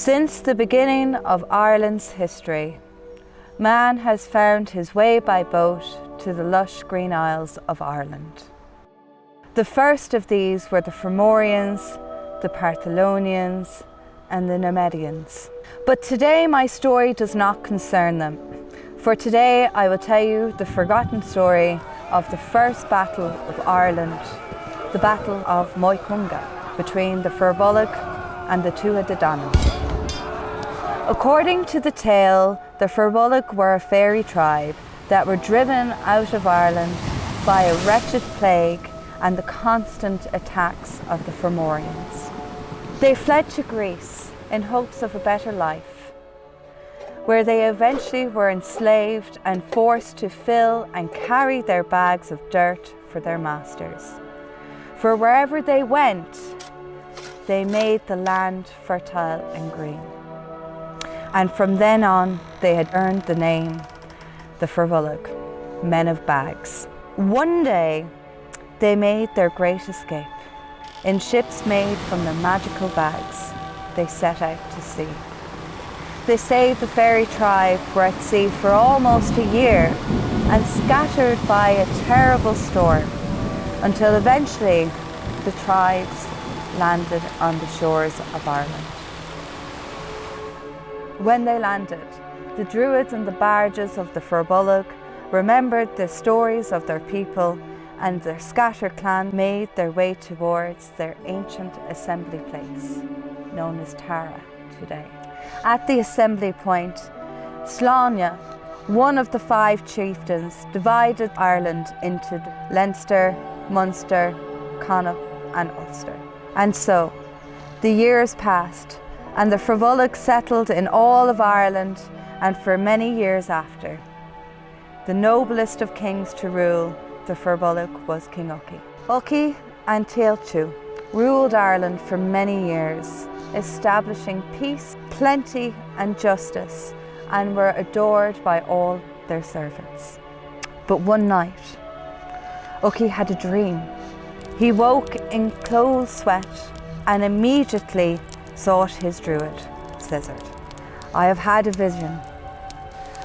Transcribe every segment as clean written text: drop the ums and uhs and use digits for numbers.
Since the beginning of Ireland's history, man has found his way by boat to the lush green isles of Ireland. The first of these were the Fomorians, the Partholonians, and the Nemedians. But today my story does not concern them. For today I will tell you the forgotten story of the first battle of Ireland, the Battle of Moycunga, between the Firbolg and the Tuatha Dé Danann. According to the tale, the Firbolg were a fairy tribe that were driven out of Ireland by a wretched plague and the constant attacks of the Fomorians. They fled to Greece in hopes of a better life, where they eventually were enslaved and forced to fill and carry their bags of dirt for their masters. For wherever they went, they made the land fertile and green. And from then on, they had earned the name, the Firbolg, men of bags. One day, they made their great escape. In ships made from the magical bags, they set out to sea. They saved the fairy tribe, were at sea for almost a year and scattered by a terrible storm, until eventually the tribes landed on the shores of Ireland. When they landed, the Druids and the barges of the Firbolg remembered the stories of their people, and their scattered clan made their way towards their ancient assembly place, known as Tura today. At the assembly point, Sláine, one of the 5 chieftains, divided Ireland into Leinster, Munster, Connaught and Ulster. And so, the years passed, and the Firbolg settled in all of Ireland, and for many years after. The noblest of kings to rule the Firbolg was King Uki. Uki and Tailtiu ruled Ireland for many years, establishing peace, plenty and justice, and were adored by all their servants. But one night, Uki had a dream. He woke in cold sweat and immediately sought his druid, César. I have had a vision.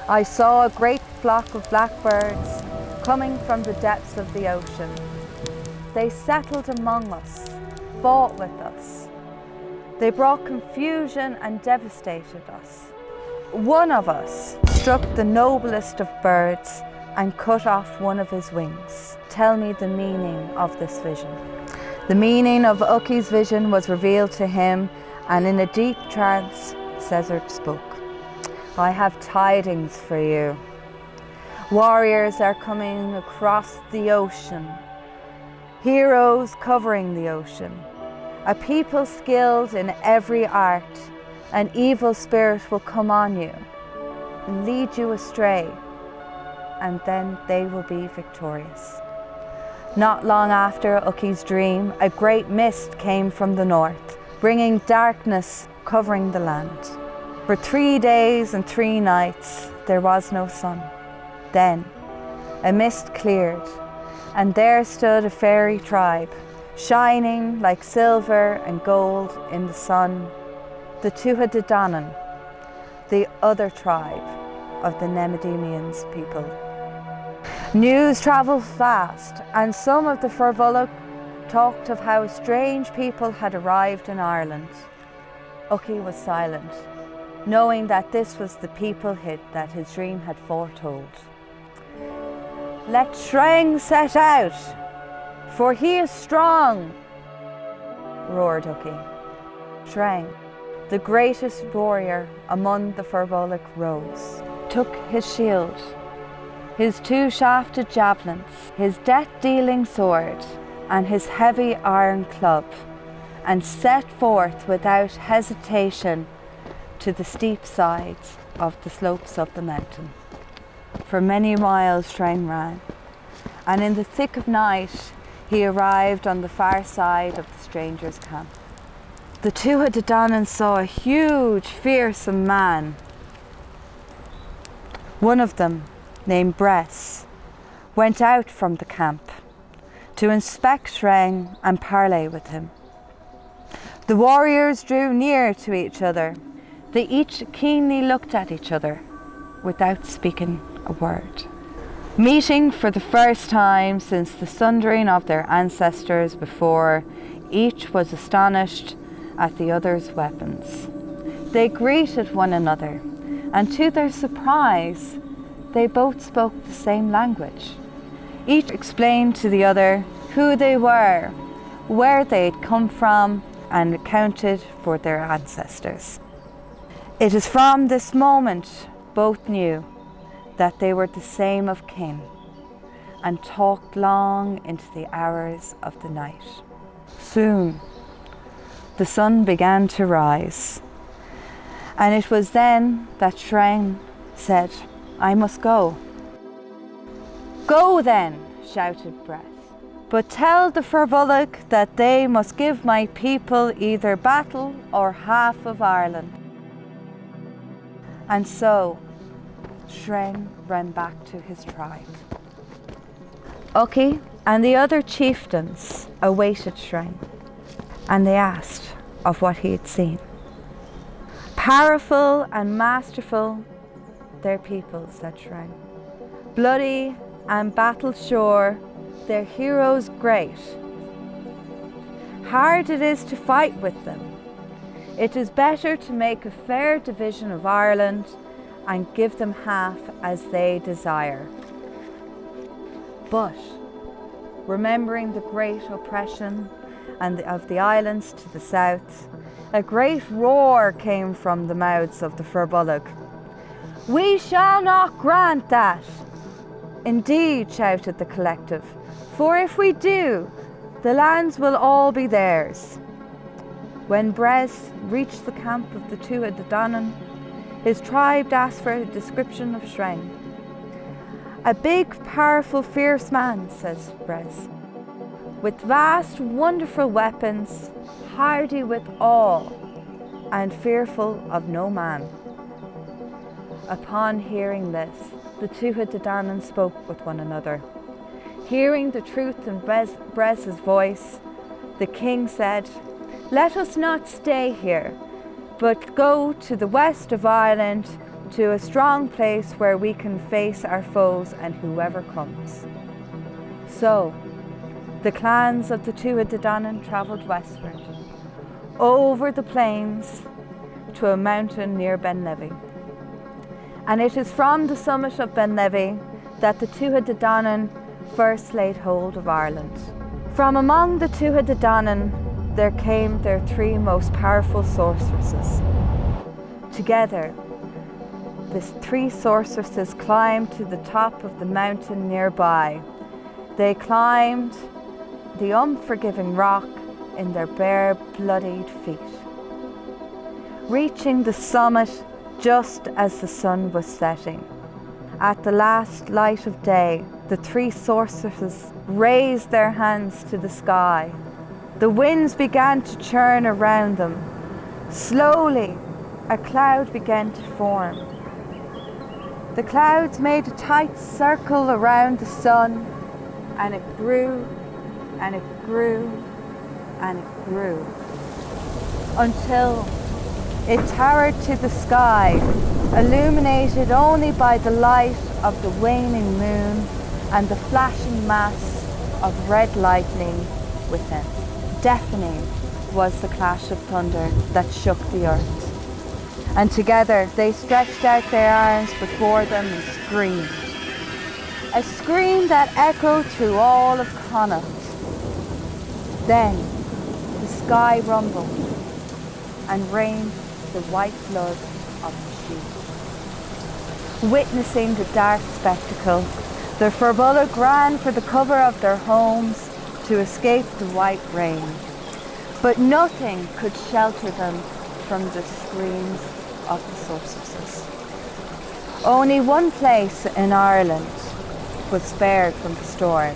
I saw a great flock of blackbirds coming from the depths of the ocean. They settled among us, fought with us. They brought confusion and devastated us. One of us struck the noblest of birds and cut off one of his wings. Tell me the meaning of this vision. The meaning of Uki's vision was revealed to him, and in a deep trance, César spoke. I have tidings for you. Warriors are coming across the ocean, heroes covering the ocean, a people skilled in every art. An evil spirit will come on you and lead you astray, and then they will be victorious. Not long after Uki's dream, a great mist came from the north, bringing darkness covering the land. For 3 days and 3 nights there was no sun. Then a mist cleared, and there stood a fairy tribe, shining like silver and gold in the sun, the Tuatha Dé Danann, the other tribe of the Nemedians people. News travelled fast, and some of the Firbolg talked of how strange people had arrived in Ireland. Uki was silent, knowing that this was the people that his dream had foretold. Let Shreng set out, for he is strong, roared Uki. Shreng, the greatest warrior among the Firbolg, rose, took his shield, his 2-shafted javelins, his death-dealing sword, and his heavy iron club, and set forth without hesitation to the steep sides of the slopes of the mountain. For many miles Shreng ran, and in the thick of night he arrived on the far side of the strangers' camp. The Tuatha Dé Danann saw a huge, fearsome man. One of them, named Bress, went out from the camp to inspect Shreng and parley with him. The warriors drew near to each other, They each keenly looked at each other without speaking a word. Meeting for the first time since the sundering of their ancestors before, each was astonished at the other's weapons. They greeted one another, and to their surprise, they both spoke the same language. Each explained to the other who they were, where they'd come from, and accounted for their ancestors. It is from this moment both knew that they were the same of kin, and talked long into the hours of the night. Soon the sun began to rise, and it was then that Shrine said, "I must go." "Go then," shouted Breth, "but tell the Firbolg that they must give my people either battle or half of Ireland." And so Shrine ran back to his tribe. Ucky and the other chieftains awaited Shrine, and they asked of what he had seen. "Powerful and masterful their people," said Shrine. "Bloody and battle-sure, their heroes great. Hard it is to fight with them. It is better to make a fair division of Ireland and give them half as they desire. But, remembering the great oppression of the islands to the south, a great roar came from the mouths of the Firbolg. 'We shall not grant that!' 'Indeed,' shouted the collective, 'for if we do, the lands will all be theirs.' When Brez reached the camp of the Tuatha Dé Danann, his tribe asked for a description of Shrine. 'A big, powerful, fierce man,' says Brez, 'with vast, wonderful weapons, hardy with all, and fearful of no man.' Upon hearing this, the Tuatha Dé Danann spoke with one another. Hearing the truth in Brez's voice, the king said, 'Let us not stay here, but go to the west of Ireland to a strong place where we can face our foes and whoever comes.' So the clans of the Tuatha Dé Danann travelled westward, over the plains to a mountain near Ben Levy. And it is from the summit of Ben Levy that the Tuatha Dé Danann first laid hold of Ireland. From among the Tuatha Dé Danann there came their three most powerful sorceresses. Together, the three sorceresses climbed to the top of the mountain nearby. They climbed the unforgiving rock in their bare, bloodied feet. Reaching the summit just as the sun was setting. At the last light of day, the three sorceresses raised their hands to the sky. The winds began to churn around them. Slowly, a cloud began to form. The clouds made a tight circle around the sun, and it grew, and it grew, and it grew, until it towered to the sky, illuminated only by the light of the waning moon and the flashing mass of red lightning within. Deafening was the clash of thunder that shook the earth. And together they stretched out their arms before them and screamed. A scream that echoed through all of Connacht. Then the sky rumbled and rained the white blood of the sheep. Witnessing the dark spectacle, the Firbolg ran for the cover of their homes to escape the white rain. But nothing could shelter them from the screams of the sorceresses. Only one place in Ireland was spared from the storm,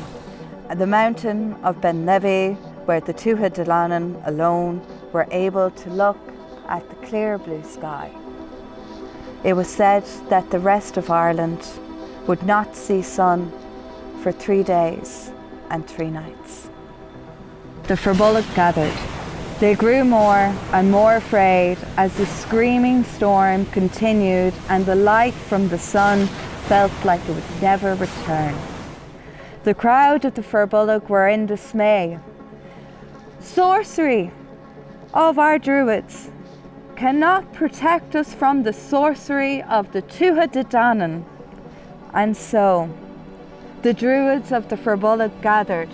the mountain of Ben Levy, where the Tuatha Dé Danann alone were able to look at the clear blue sky. It was said that the rest of Ireland would not see sun for 3 days and 3 nights. The Firbolg gathered They grew more and more afraid as the screaming storm continued and the light from the sun felt like it would never return. The crowd of the Firbolg were in dismay. Sorcery of our druids cannot protect us from the sorcery of the Tuatha Dé Danann. And so the druids of the Firbolg gathered,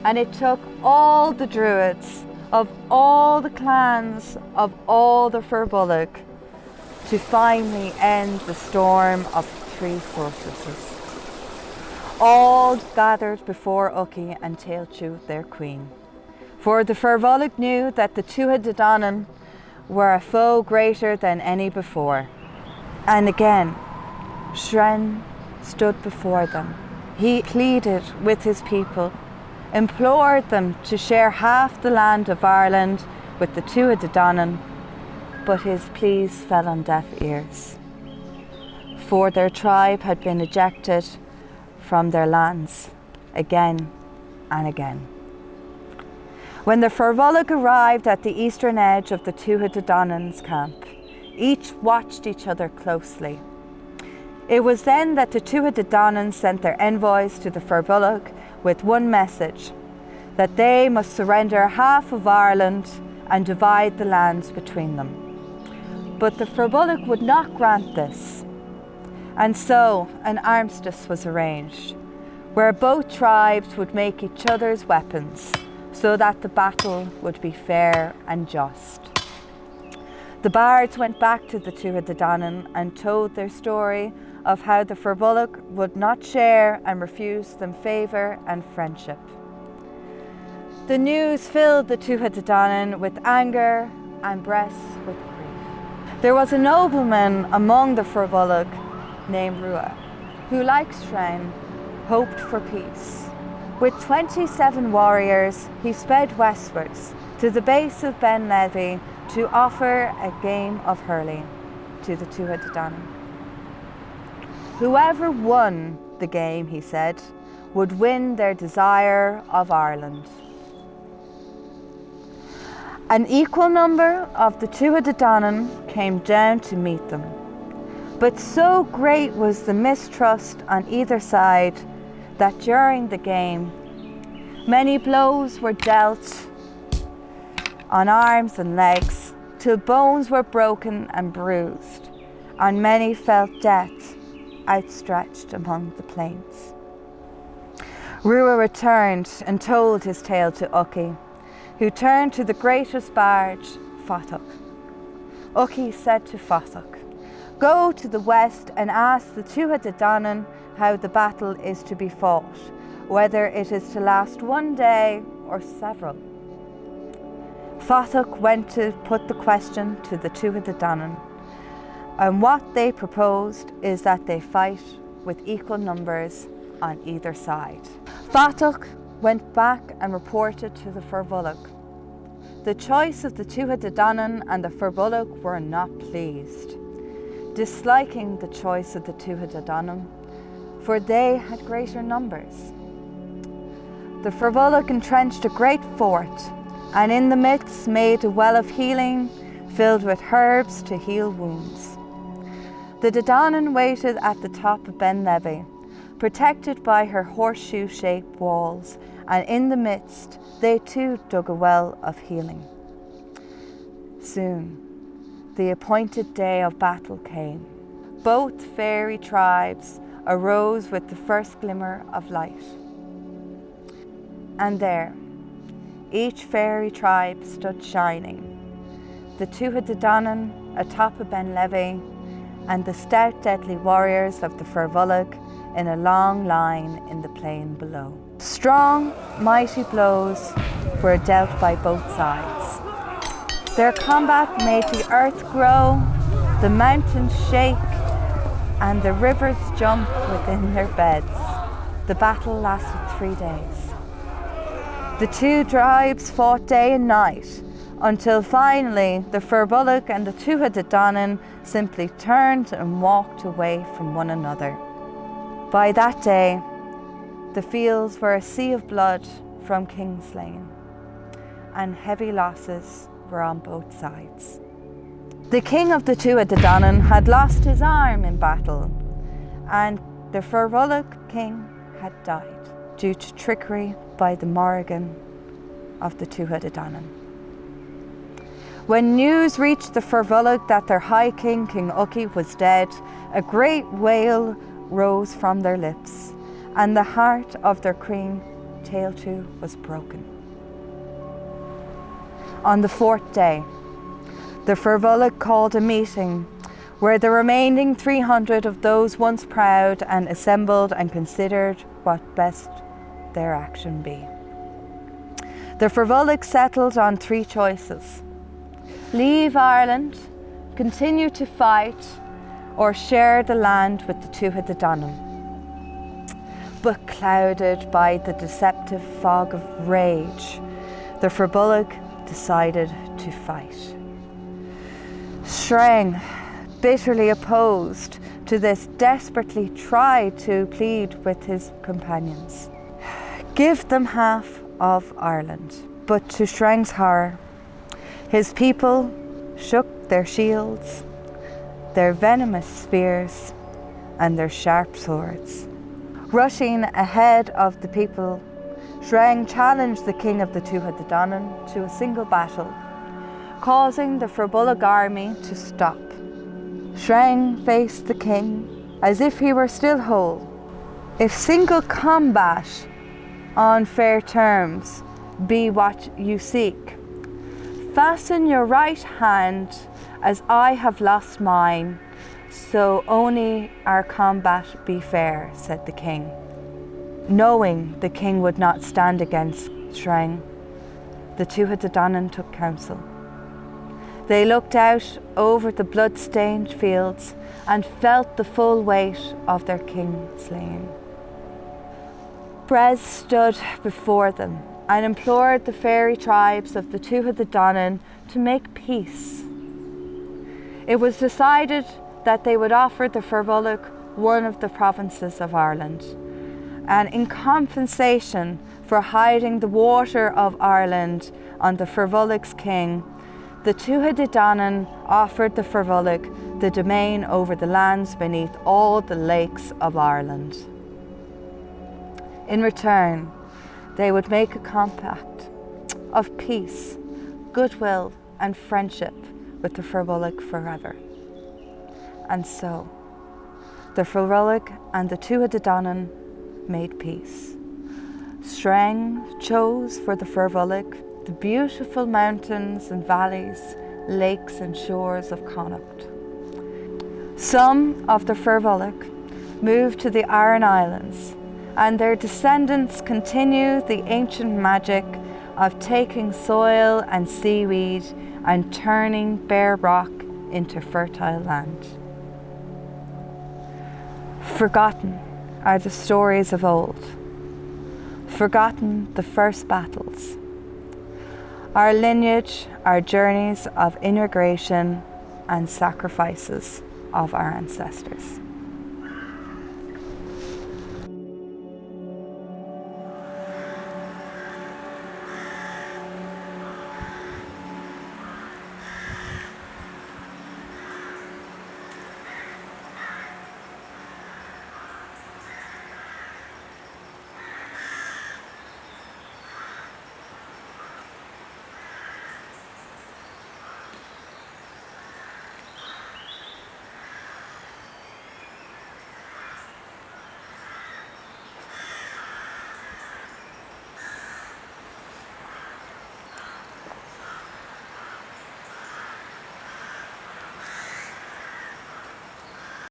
and it took all the druids of all the clans of all the Firbolg to finally end the storm of three sorceresses. All gathered before Uki and Tailchu, their queen. For the Firbolg knew that the Tuatha Dé Danann were a foe greater than any before. And again, Shren stood before them. He pleaded with his people, implored them to share half the land of Ireland with the Tuatha Dé Danann, but his pleas fell on deaf ears. For their tribe had been ejected from their lands again and again. When the Firbolg arrived at the eastern edge of the Tuatha Dé Danann's camp, each watched each other closely. It was then that the Tuatha Dé Danann sent their envoys to the Firbolg with one message, that they must surrender half of Ireland and divide the lands between them. But the Firbolg would not grant this, and so an armistice was arranged, where both tribes would make each other's weapons, so that the battle would be fair and just. The bards went back to the Tuatha Dé Danann and told their story of how the Firbolg would not share and refused them favour and friendship. The news filled the Tuatha Dé Danann with anger and breasts with grief. There was a nobleman among the Firbolg named Tura, who, like Shren, hoped for peace. With 27 warriors, he sped westwards to the base of Ben Levy to offer a game of hurling to the Tuatha Dé Danann. Whoever won the game, he said, would win their desire of Ireland. An equal number of the Tuatha Dé Danann came down to meet them, but so great was the mistrust on either side that during the game, many blows were dealt on arms and legs till bones were broken and bruised, and many felt death outstretched among the plains. Tura returned and told his tale to Uki, who turned to the greatest barge, Fatach. Uki said to Fatach, "Go to the west and ask the Tuatha Dé Danann how the battle is to be fought, whether it is to last one day or several." Fatach went to put the question to the Tuatha Dé Danann, and what they proposed is that they fight with equal numbers on either side. Fatach went back and reported to the Firbolg. The choice of the Tuatha Dé Danann and the Firbolg were not pleased, disliking the choice of the Tuatha Dé Danann, for they had greater numbers. The Firbolg entrenched a great fort, and in the midst made a well of healing filled with herbs to heal wounds. The Dé Danann waited at the top of Ben Levy, protected by her horseshoe-shaped walls, and in the midst they too dug a well of healing. Soon, the appointed day of battle came. Both fairy tribes arose with the first glimmer of light. And there, each fairy tribe stood shining. The Tuatha Dé Danann atop of Ben Levy, and the stout deadly warriors of the Firbolg in a long line in the plain below. Strong, mighty blows were dealt by both sides. Their combat made the earth grow, the mountains shake, and the rivers jump within their beds. The battle lasted 3 days. The two tribes fought day and night, until finally the Firbolg and the Tuatha Dé Danann simply turned and walked away from one another. By that day, the fields were a sea of blood from Kingslain, and heavy losses were on both sides. The king of the Tuatha Dé Danann had lost his arm in battle, and the Firbolg king had died due to trickery by the Morrigan of the Tuatha Dé Danann. When news reached the Firbolg that their high king, King Ucky, was dead, a great wail rose from their lips, and the heart of their queen, Tailtu, was broken. On the fourth day, the Firbolg called a meeting where the remaining 300 of those once proud and assembled and considered what best their action be. The Firbolg settled on three choices: leave Ireland, continue to fight, or share the land with the Tuatha Dé Danann. But clouded by the deceptive fog of rage, the Firbolg decided to fight. Shreng, bitterly opposed to this, desperately tried to plead with his companions. Give them half of Ireland. But to Shreng's horror, his people shook their shields, their venomous spears, and their sharp swords. Rushing ahead of the people, Shreng challenged the king of the Tuatha Dé Danann to a single battle, causing the Firbolg army to stop. Shreng faced the king as if he were still whole. If single combat on fair terms be what you seek, fasten your right hand as I have lost mine, so only our combat be fair, said the king. Knowing the king would not stand against Shreng, the Tuatha Dé Danann took counsel. They looked out over the blood-stained fields and felt the full weight of their king slain. Brez stood before them and implored the fairy tribes of the Tuatha Dé Danann to make peace. It was decided that they would offer the Firbolg one of the provinces of Ireland, and in compensation for hiding the water of Ireland on the Firbolg's king, the Tuatha Dé Danann offered the Firbolg the domain over the lands beneath all the lakes of Ireland. In return, they would make a compact of peace, goodwill, and friendship with the Firbolg forever. And so, the Firbolg and the Tuatha Dé Danann made peace. Shreng chose for the Firbolg the beautiful mountains and valleys, lakes and shores of Connacht. Some of the Firbolg moved to the Aran Islands, and their descendants continue the ancient magic of taking soil and seaweed and turning bare rock into fertile land. Forgotten are the stories of old, forgotten the first battles. Our lineage, our journeys of immigration and sacrifices of our ancestors.